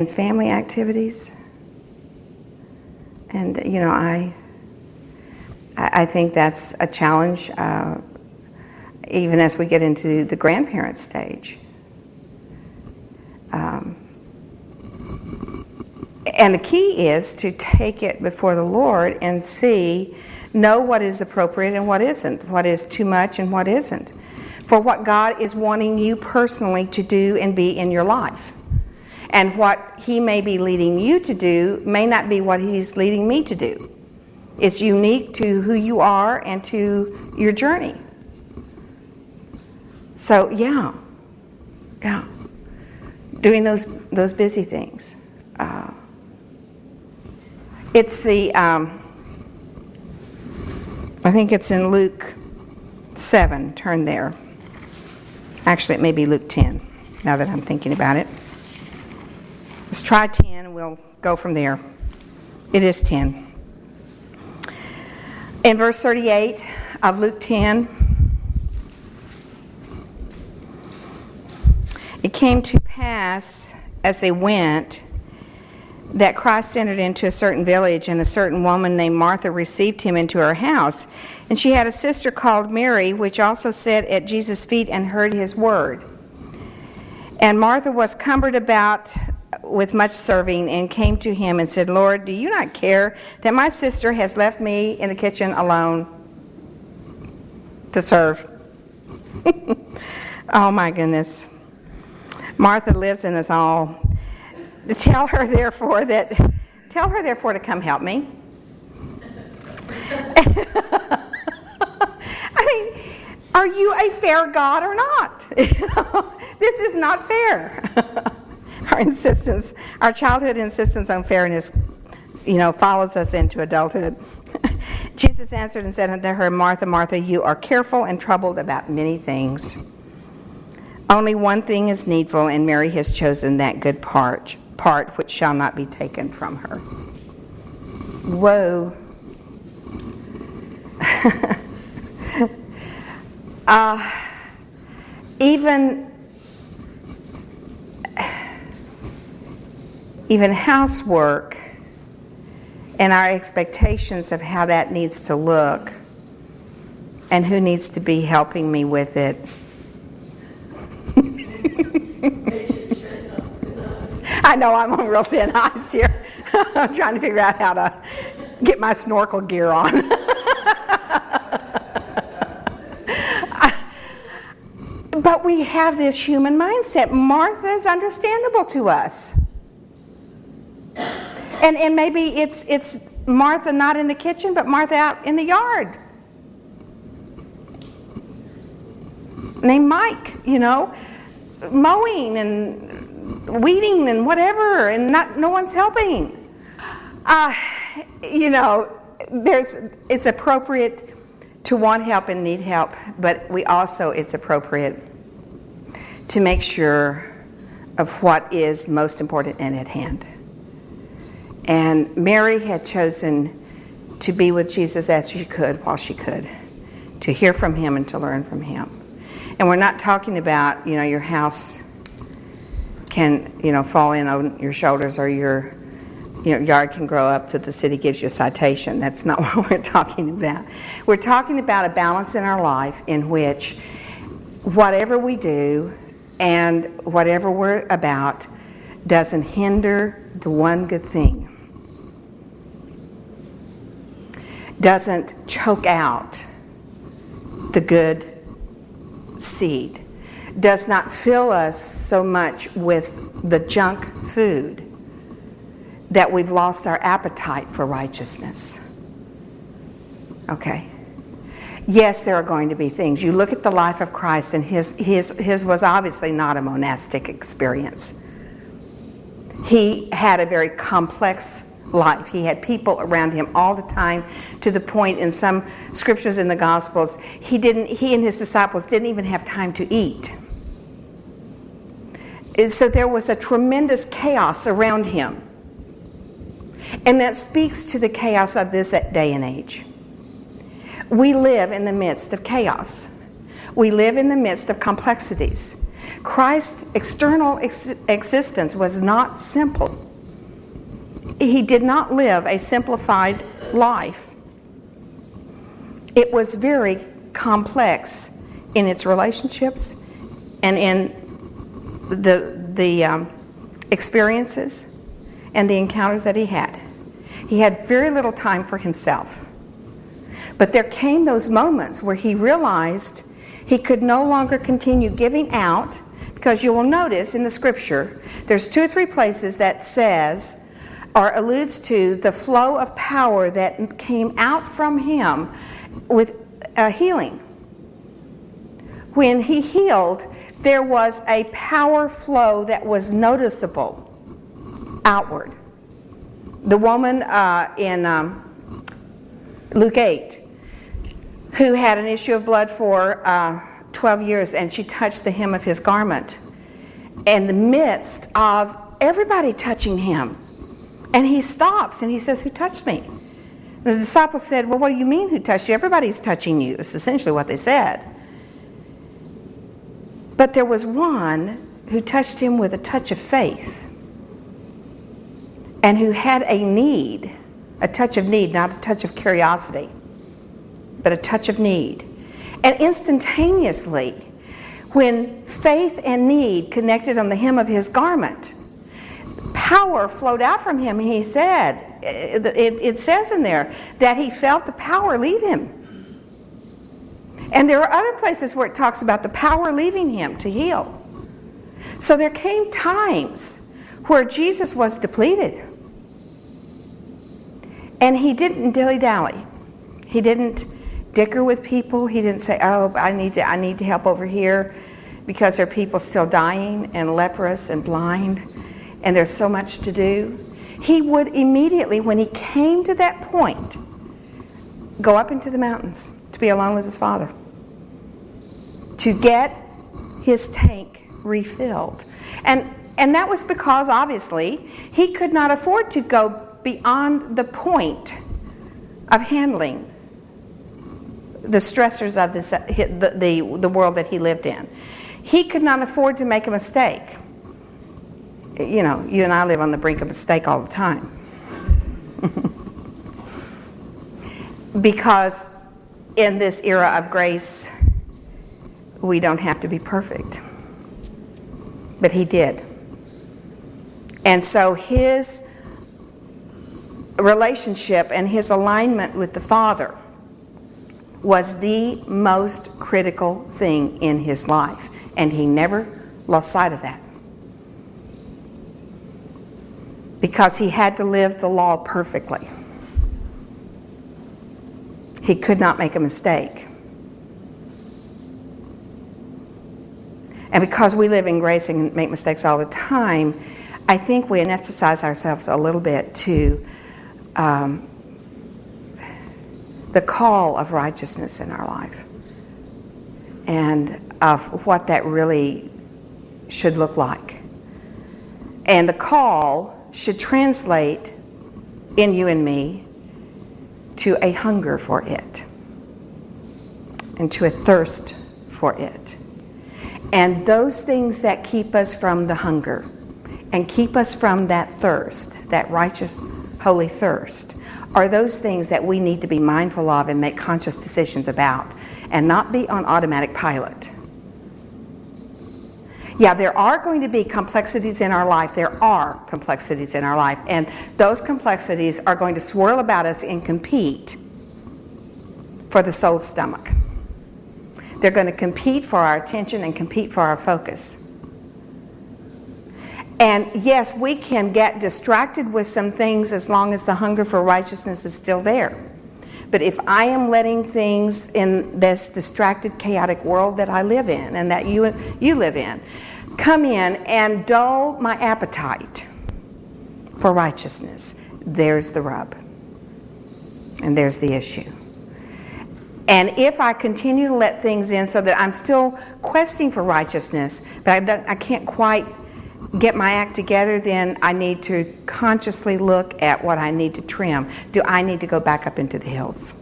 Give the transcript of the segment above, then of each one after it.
family activities. And, I think that's a challenge, even as we get into the grandparent stage. And the key is to take it before the Lord and know what is appropriate and what isn't, what is too much and what isn't, for what God is wanting you personally to do and be in your life. And what He may be leading you to do may not be what He's leading me to do. It's unique to who you are and to your journey. So, yeah. Doing those busy things. It's I think it's in Luke 7. Turn there. Actually, it may be Luke 10, now that I'm thinking about it. Let's try 10 and we'll go from there. It is 10. In verse 38 of Luke 10, it came to pass as they went that Christ entered into a certain village, and a certain woman named Martha received him into her house. And she had a sister called Mary, which also sat at Jesus' feet and heard his word. And Martha was cumbered about with much serving, and came to him and said, Lord, do you not care that my sister has left me in the kitchen alone to serve? Oh my goodness. Martha lives in us all. Tell her therefore to come help me. I mean, are you a fair God or not? This is not fair. Our childhood insistence on fairness, follows us into adulthood. Jesus answered and said unto her, Martha, Martha, you are careful and troubled about many things. Only one thing is needful, and Mary has chosen that good part which shall not be taken from her. Whoa. Even housework and our expectations of how that needs to look and who needs to be helping me with it. I know I'm on real thin ice here. I'm trying to figure out how to get my snorkel gear on. But we have this human mindset. Martha is understandable to us. And maybe it's Martha not in the kitchen, but Martha out in the yard. Named Mike, mowing and weeding and whatever, and no one's helping. It's appropriate to want help and need help, but it's appropriate to make sure of what is most important and at hand. And Mary had chosen to be with Jesus as she could, while she could, to hear from him and to learn from him. And we're not talking about, your house can, fall in on your shoulders, or your yard can grow up till the city gives you a citation. That's not what we're talking about. We're talking about a balance in our life in which whatever we do and whatever we're about doesn't hinder the one good thing, doesn't choke out the good seed, does not fill us so much with the junk food that we've lost our appetite for righteousness. Okay. Yes, there are going to be things. You look at the life of Christ, and his was obviously not a monastic experience. He had a very complex life. He had people around him all the time, to the point in some scriptures in the Gospels, he and his disciples didn't even have time to eat. And so there was a tremendous chaos around him. And that speaks to the chaos of this day and age. We live in the midst of chaos. We live in the midst of complexities. Christ's external existence was not simple. He did not live a simplified life. It was very complex in its relationships and in the experiences and the encounters that he had. He had very little time for himself. But there came those moments where he realized he could no longer continue giving out, because you will notice in the scripture, there's 2 or 3 places that says or alludes to the flow of power that came out from him with healing. When he healed, there was a power flow that was noticeable outward. The woman in Luke 8, who had an issue of blood for 12 years, and she touched the hem of his garment. In the midst of everybody touching him, and he stops and he says, "Who touched me?" And the disciples said, "Well, what do you mean, who touched you? Everybody's touching you." It's essentially what they said. But there was one who touched him with a touch of faith, and who had a need, a touch of need, not a touch of curiosity, but a touch of need. And instantaneously, when faith and need connected on the hem of his garment, power flowed out from him. He said, it says in there that he felt the power leave him. And there are other places where it talks about the power leaving him to heal. So there came times where Jesus was depleted. And he didn't dilly-dally. He didn't dicker with people. He didn't say, "Oh, I need to help over here because there are people still dying and leprous and blind and there's so much to do." He would immediately, when he came to that point, go up into the mountains to be alone with his Father, to get his tank refilled. And that was because, obviously, he could not afford to go beyond the point of handling the stressors of the world that he lived in. He could not afford to make a mistake. You know, you and I live on the brink of mistake all the time. Because in this era of grace, we don't have to be perfect. But he did. And so his relationship and his alignment with the Father was the most critical thing in his life. And he never lost sight of that. Because he had to live the law perfectly. He could not make a mistake. And because we live in grace and make mistakes all the time, I think we anesthetize ourselves a little bit to the call of righteousness in our life and of what that really should look like. And the call should translate in you and me to a hunger for it and to a thirst for it. And those things that keep us from the hunger and keep us from that thirst, that righteous, holy thirst, are those things that we need to be mindful of and make conscious decisions about and not be on automatic pilot. Yeah, there are going to be complexities in our life. There are complexities in our life. And those complexities are going to swirl about us and compete for the soul's stomach. They're going to compete for our attention and compete for our focus. And yes, we can get distracted with some things as long as the hunger for righteousness is still there. But if I am letting things in this distracted, chaotic world that I live in and that you live in, come in and dull my appetite for righteousness, there's the rub. And there's the issue. And if I continue to let things in so that I'm still questing for righteousness, but I can't quite get my act together, then I need to consciously look at what I need to trim. Do I need to go back up into the hills?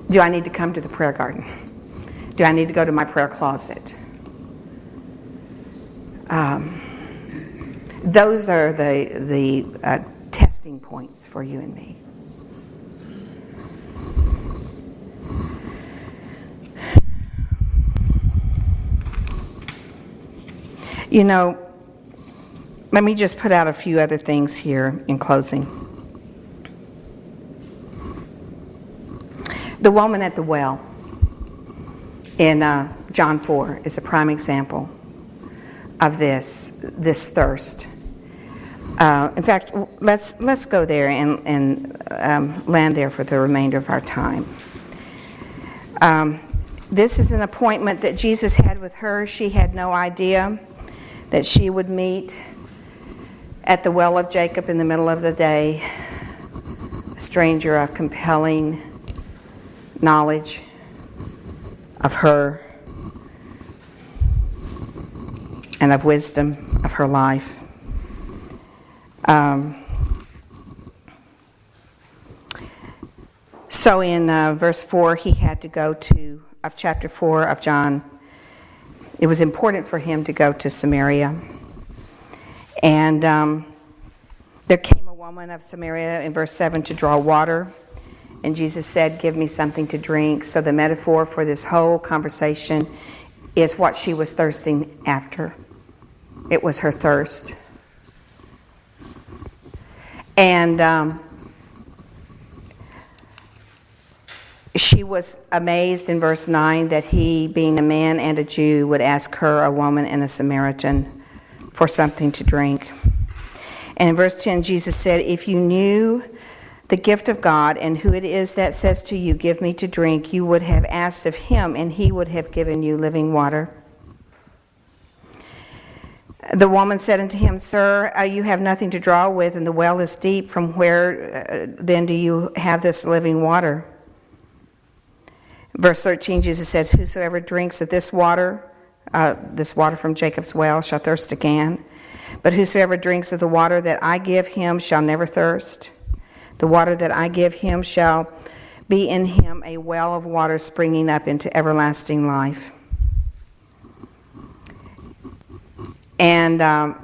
Do I need to come to the prayer garden? Do I need to go to my prayer closet? Those are the testing points for you and me. You know, let me just put out a few other things here in closing. The woman at the well in John 4 is a prime example of this thirst. In fact, let's go there and land there for the remainder of our time. This is an appointment that Jesus had with her. She had no idea that she would meet at the well of Jacob in the middle of the day, a stranger of compelling knowledge of her and of wisdom of her life. So in verse 4, he had to go of chapter 4 of John. It was important for him to go to Samaria. And there came a woman of Samaria in verse 7 to draw water. And Jesus said, "Give me something to drink." So the metaphor for this whole conversation is what she was thirsting after. It was her thirst. And she was amazed in verse 9 that he, being a man and a Jew, would ask her, a woman and a Samaritan, for something to drink. And in verse 10, Jesus said, "If you knew the gift of God and who it is that says to you, 'Give me to drink,' you would have asked of him, and he would have given you living water." The woman said unto him, "Sir, you have nothing to draw with, and the well is deep. From where then do you have this living water?" Verse 13, Jesus said, "Whosoever drinks of this water from Jacob's well, shall thirst again. But whosoever drinks of the water that I give him shall never thirst. The water that I give him shall be in him a well of water springing up into everlasting life." And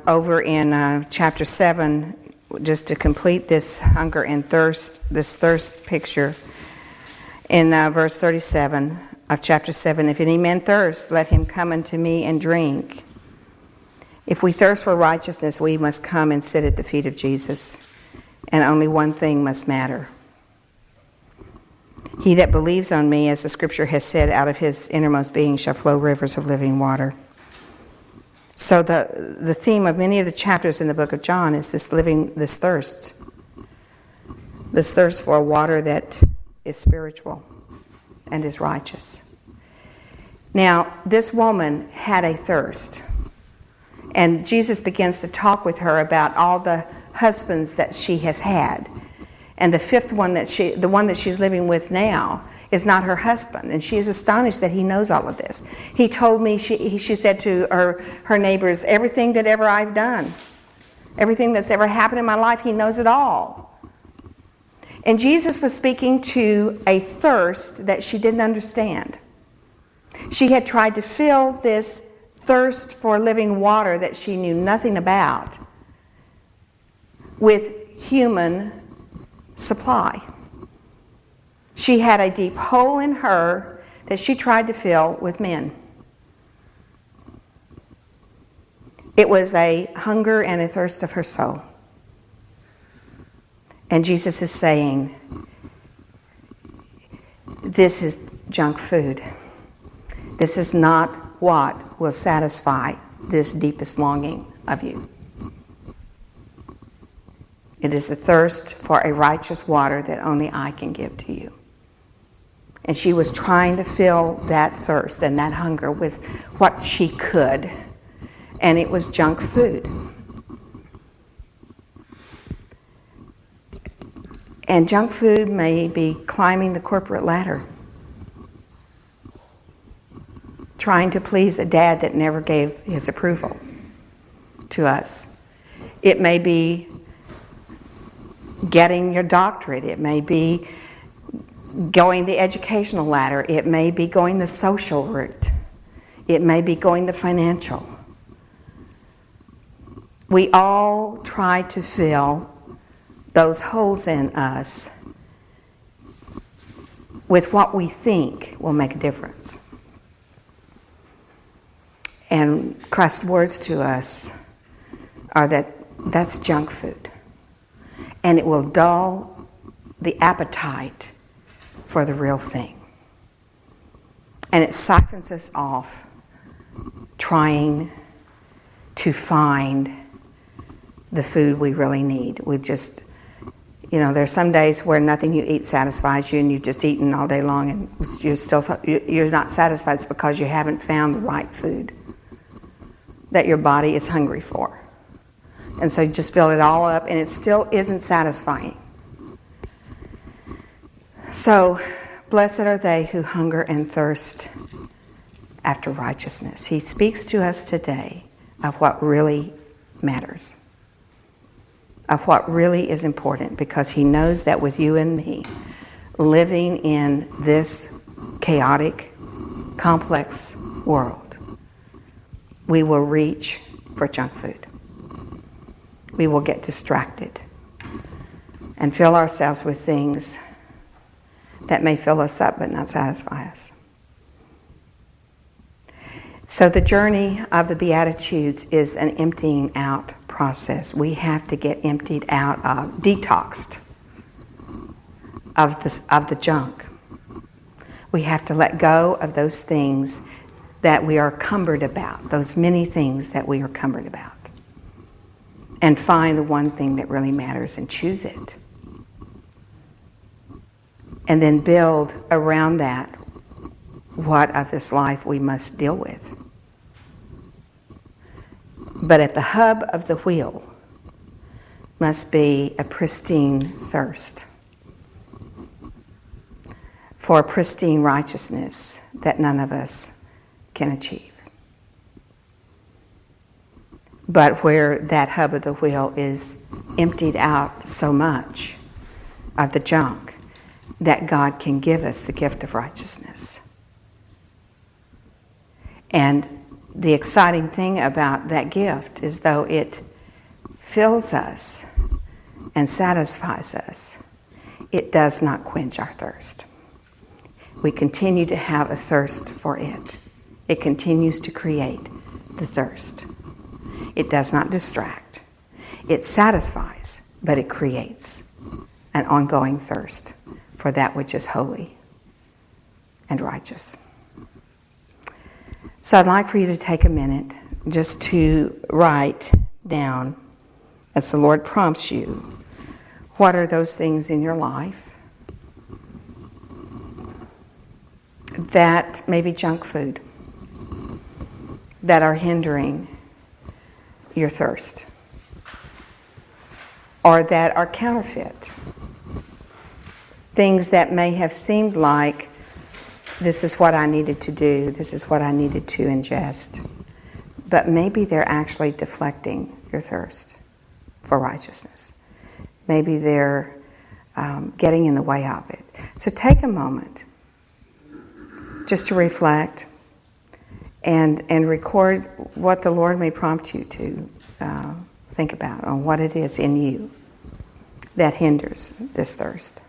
over in chapter 7, just to complete this hunger and thirst, this thirst picture, in verse 37 of chapter 7, "If any man thirst, let him come unto me and drink." If we thirst for righteousness, we must come and sit at the feet of Jesus. And only one thing must matter. "He that believes on me," as the scripture has said, "out of his innermost being shall flow rivers of living water." So the theme of many of the chapters in the book of John is this thirst for a water that is spiritual and is righteous. Now, this woman had a thirst, and Jesus begins to talk with her about all the husbands that she has had, and the fifth one the one that she's living with now, is not her husband, and she is astonished that he knows all of this. He told me, she said to her neighbors, "Everything that ever I've done, everything that's ever happened in my life, he knows it all." And Jesus was speaking to a thirst that she didn't understand. She had tried to fill this thirst for living water that she knew nothing about with human supply. She had a deep hole in her that she tried to fill with men. It was a hunger and a thirst of her soul. And Jesus is saying, this is junk food. This is not what will satisfy this deepest longing of you. It is the thirst for a righteous water that only I can give to you. And she was trying to fill that thirst and that hunger with what she could. And it was junk food. And junk food may be climbing the corporate ladder, trying to please a dad that never gave his approval to us. It may be getting your doctorate. It may be going the educational ladder. It may be going the social route. It may be going the financial. We all try to fill those holes in us with what we think will make a difference. And Christ's words to us are that that's junk food. And it will dull the appetite for the real thing. And it siphons us off trying to find the food we really need. We just, there's some days where nothing you eat satisfies you and you've just eaten all day long and you're not satisfied. It's because you haven't found the right food that your body is hungry for. And so you just fill it all up and it still isn't satisfying. So, blessed are they who hunger and thirst after righteousness. He speaks to us today of what really matters, of what really is important, because he knows that with you and me, living in this chaotic, complex world, we will reach for junk food. We will get distracted and fill ourselves with things that may fill us up but not satisfy us. So the journey of the Beatitudes is an emptying out process. We have to get emptied out of, detoxed of the junk. We have to let go of those things that we are cumbered about, those many things that we are cumbered about, and find the one thing that really matters and choose it. And then build around that what of this life we must deal with. But at the hub of the wheel must be a pristine thirst for a pristine righteousness that none of us can achieve. But where that hub of the wheel is emptied out so much of the junk that God can give us the gift of righteousness. And the exciting thing about that gift is though it fills us and satisfies us, it does not quench our thirst. We continue to have a thirst for it. It continues to create the thirst. It does not distract. It satisfies, but it creates an ongoing thirst for that which is holy and righteous. So I'd like for you to take a minute just to write down, as the Lord prompts you, what are those things in your life that may be junk food, that are hindering your thirst, or that are counterfeit. Things that may have seemed like this is what I needed to do, this is what I needed to ingest. But maybe they're actually deflecting your thirst for righteousness. Maybe they're getting in the way of it. So take a moment just to reflect and record what the Lord may prompt you to think about on what it is in you that hinders this thirst.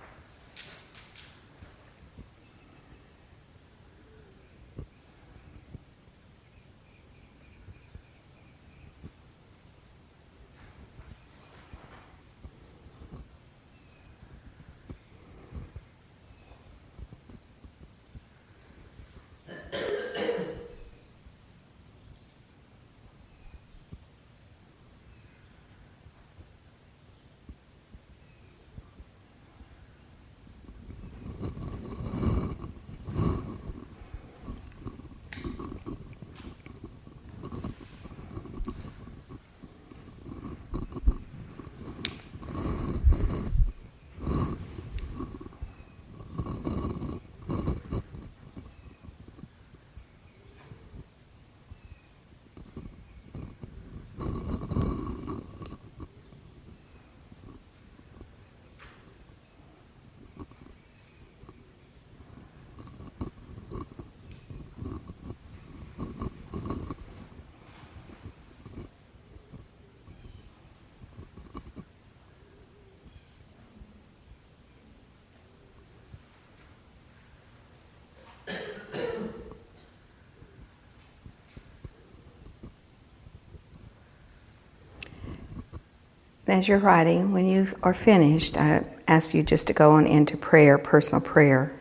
as you're writing, when you are finished, I ask you just to go on into prayer, personal prayer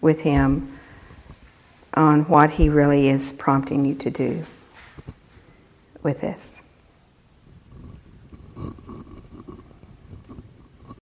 with Him on what He really is prompting you to do with this.